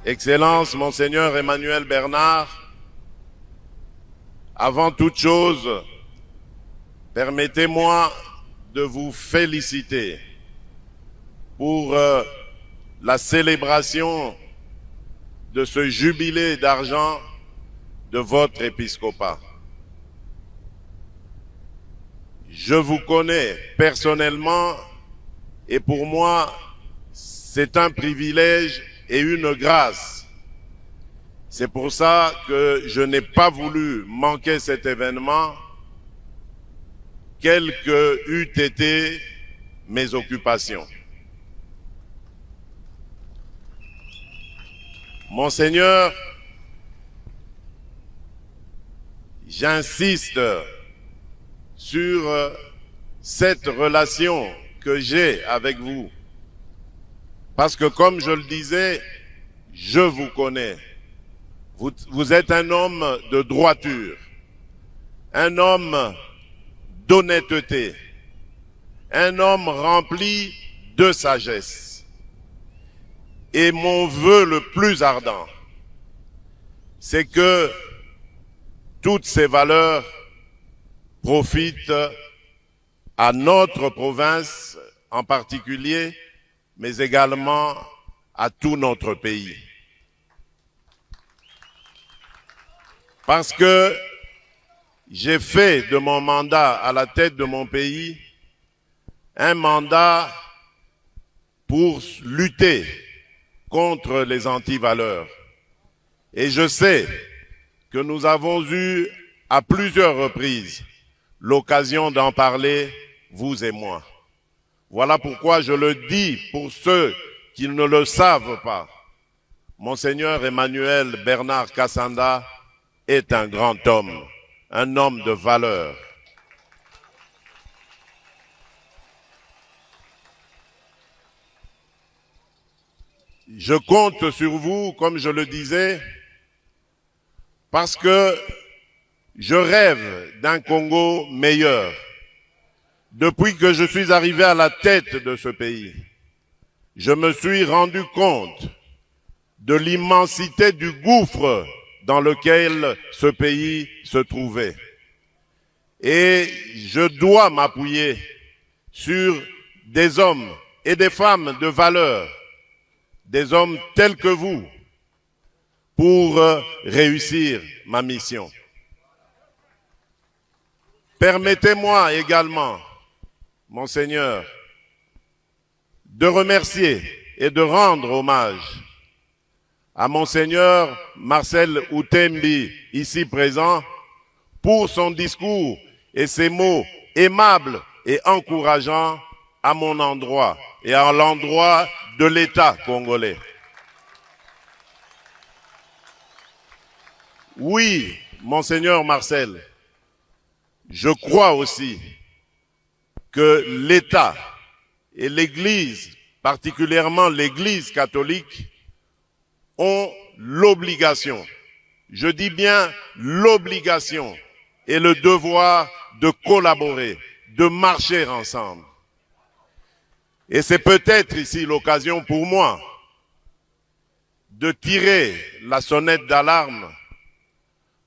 Excellence, Monseigneur Emmanuel Bernard, avant toute chose, permettez-moi de vous féliciter pour la célébration de ce jubilé d'argent de votre épiscopat. Je vous connais personnellement et pour moi, c'est un privilège et une grâce. C'est pour ça que je n'ai pas voulu manquer cet événement, quelles que eût été mes occupations. Monseigneur, j'insiste sur cette relation que j'ai avec vous. Parce que comme je le disais, je vous connais. Vous êtes un homme de droiture, un homme d'honnêteté, un homme rempli de sagesse. Et mon vœu le plus ardent, c'est que toutes ces valeurs profitent à notre province en particulier, mais également à tout notre pays. Parce que j'ai fait de mon mandat à la tête de mon pays un mandat pour lutter contre les antivaleurs. Et je sais que nous avons eu à plusieurs reprises l'occasion d'en parler, vous et moi. Voilà pourquoi je le dis pour ceux qui ne le savent pas. Monseigneur Emmanuel Bernard Kassanda est un grand homme, un homme de valeur. Je compte sur vous, comme je le disais, parce que je rêve d'un Congo meilleur. Depuis que je suis arrivé à la tête de ce pays, je me suis rendu compte de l'immensité du gouffre dans lequel ce pays se trouvait. Et je dois m'appuyer sur des hommes et des femmes de valeur, des hommes tels que vous, pour réussir ma mission. Permettez-moi également, Monseigneur, de remercier et de rendre hommage à Monseigneur Marcel Outembi, ici présent, pour son discours et ses mots aimables et encourageants à mon endroit et à l'endroit de l'État congolais. Oui, Monseigneur Marcel, je crois aussi que l'État et l'Église, particulièrement l'Église catholique, ont l'obligation, je dis bien l'obligation et le devoir de collaborer, de marcher ensemble. Et c'est peut-être ici l'occasion pour moi de tirer la sonnette d'alarme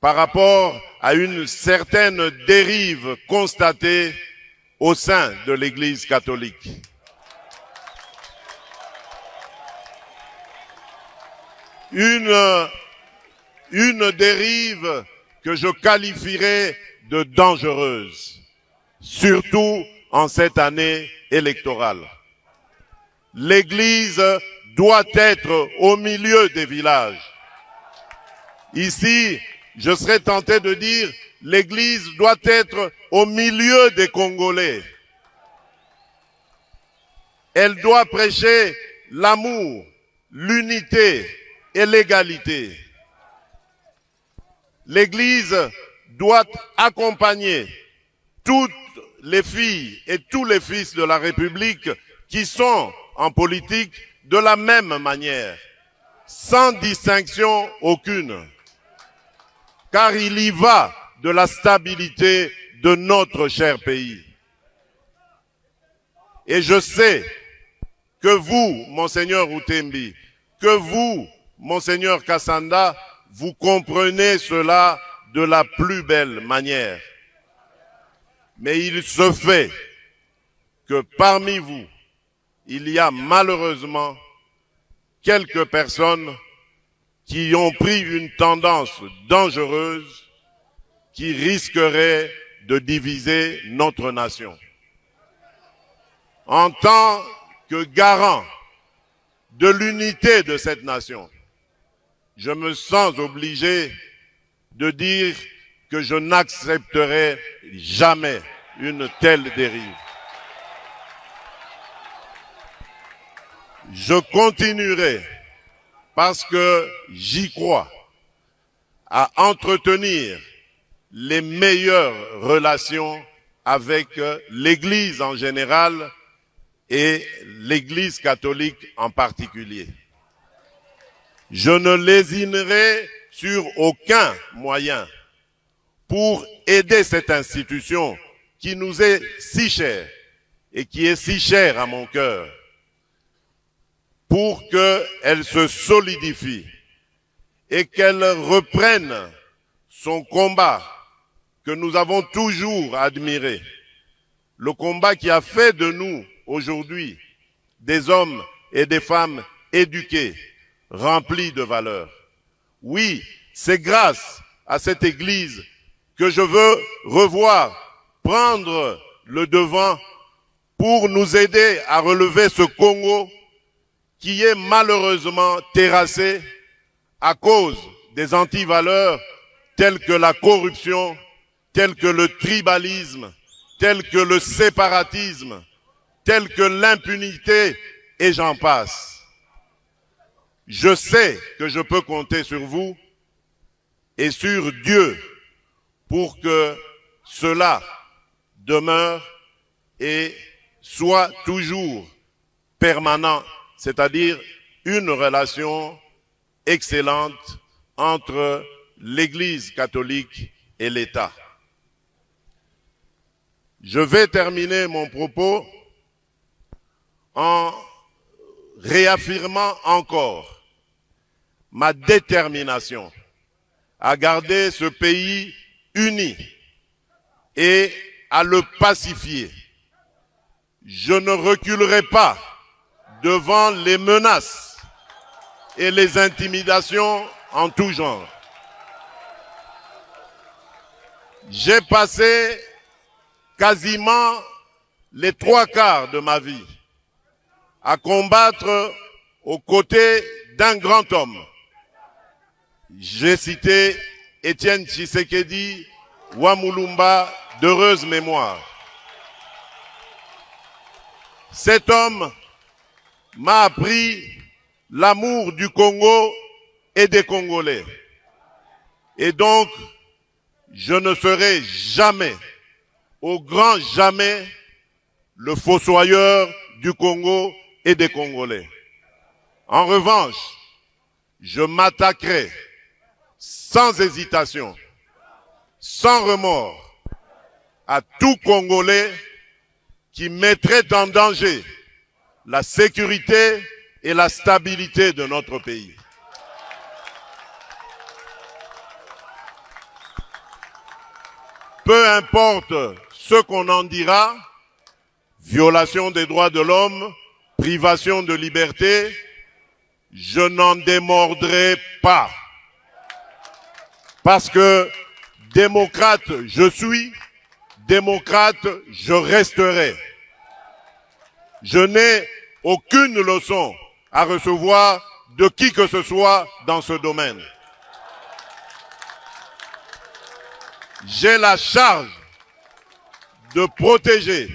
par rapport à une certaine dérive constatée au sein de l'Église catholique. Une dérive que je qualifierais de dangereuse, surtout en cette année électorale. L'Église doit être au milieu des villages. Ici, je serais tenté de dire, l'Église doit être au milieu des Congolais. Elle doit prêcher l'amour, l'unité et l'égalité. L'Église doit accompagner toutes les filles et tous les fils de la République qui sont en politique de la même manière, sans distinction aucune. Car il y va de la stabilité de notre cher pays. Et je sais que vous, Monseigneur Outembi, que vous, Monseigneur Kassanda, vous comprenez cela de la plus belle manière. Mais il se fait que parmi vous, il y a malheureusement quelques personnes qui ont pris une tendance dangereuse qui risquerait de diviser notre nation. En tant que garant de l'unité de cette nation, je me sens obligé de dire que je n'accepterai jamais une telle dérive. Je continuerai, parce que j'y crois, à entretenir les meilleures relations avec l'Église en général et l'Église catholique en particulier. Je ne lésinerai sur aucun moyen pour aider cette institution qui nous est si chère et qui est si chère à mon cœur, pour qu'elle se solidifie et qu'elle reprenne son combat que nous avons toujours admiré, le combat qui a fait de nous aujourd'hui des hommes et des femmes éduqués, remplis de valeurs. Oui, c'est grâce à cette Église que je veux revoir, prendre le devant pour nous aider à relever ce Congo qui est malheureusement terrassé à cause des antivaleurs telles que la corruption, telles que le tribalisme, telles que le séparatisme, telles que l'impunité, et j'en passe. Je sais que je peux compter sur vous et sur Dieu pour que cela demeure et soit toujours permanent, c'est-à-dire une relation excellente entre l'Église catholique et l'État. Je vais terminer mon propos en réaffirmant encore ma détermination à garder ce pays uni et à le pacifier. Je ne reculerai pas devant les menaces et les intimidations en tout genre. J'ai passé quasiment les 3/4 de ma vie à combattre aux côtés d'un grand homme. J'ai cité Étienne Tshisekedi Wamulumba, d'heureuse mémoire. Cet homme m'a appris l'amour du Congo et des Congolais. Et donc, je ne serai jamais, au grand jamais, le fossoyeur du Congo et des Congolais. En revanche, je m'attaquerai sans hésitation, sans remords, à tout Congolais qui mettrait en danger la sécurité et la stabilité de notre pays. Peu importe ce qu'on en dira, violation des droits de l'homme, privation de liberté, je n'en démordrai pas. Parce que démocrate je suis, démocrate je resterai. Je n'ai aucune leçon à recevoir de qui que ce soit dans ce domaine. J'ai la charge de protéger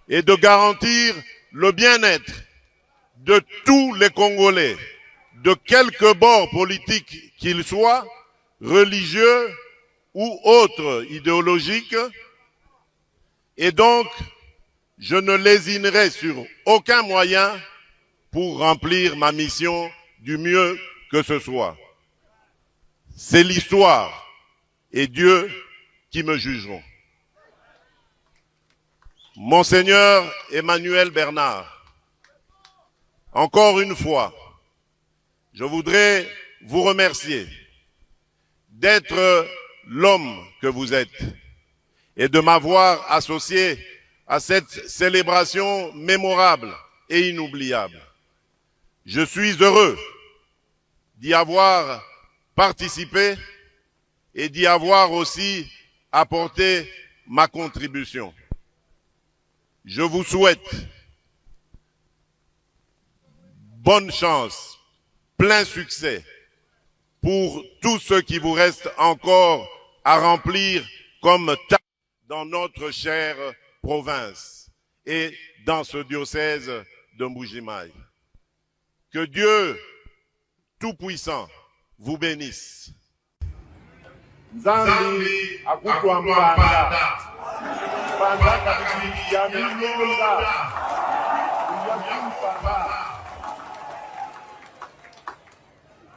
et de garantir le bien-être de tous les Congolais, de quelque bord politique qu'ils soient, religieux ou autres idéologiques, et donc je ne lésinerai sur aucun moyen pour remplir ma mission du mieux que ce soit. C'est l'histoire et Dieu qui me jugeront. Monseigneur Emmanuel Bernard, encore une fois, je voudrais vous remercier d'être l'homme que vous êtes et de m'avoir associé à cette célébration mémorable et inoubliable. Je suis heureux d'y avoir participé et d'y avoir aussi apporté ma contribution. Je vous souhaite bonne chance, plein succès pour tout ce qui vous reste encore à remplir comme tâche dans notre chère province et dans ce diocèse de Mbuji-Mayi. Que Dieu Tout-Puissant vous bénisse. Nzambi akutwa mpanda mpanda kabili ya milonga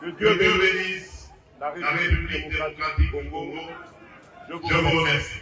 que Dieu bénisse la République démocratique du Congo. Je vous remercie.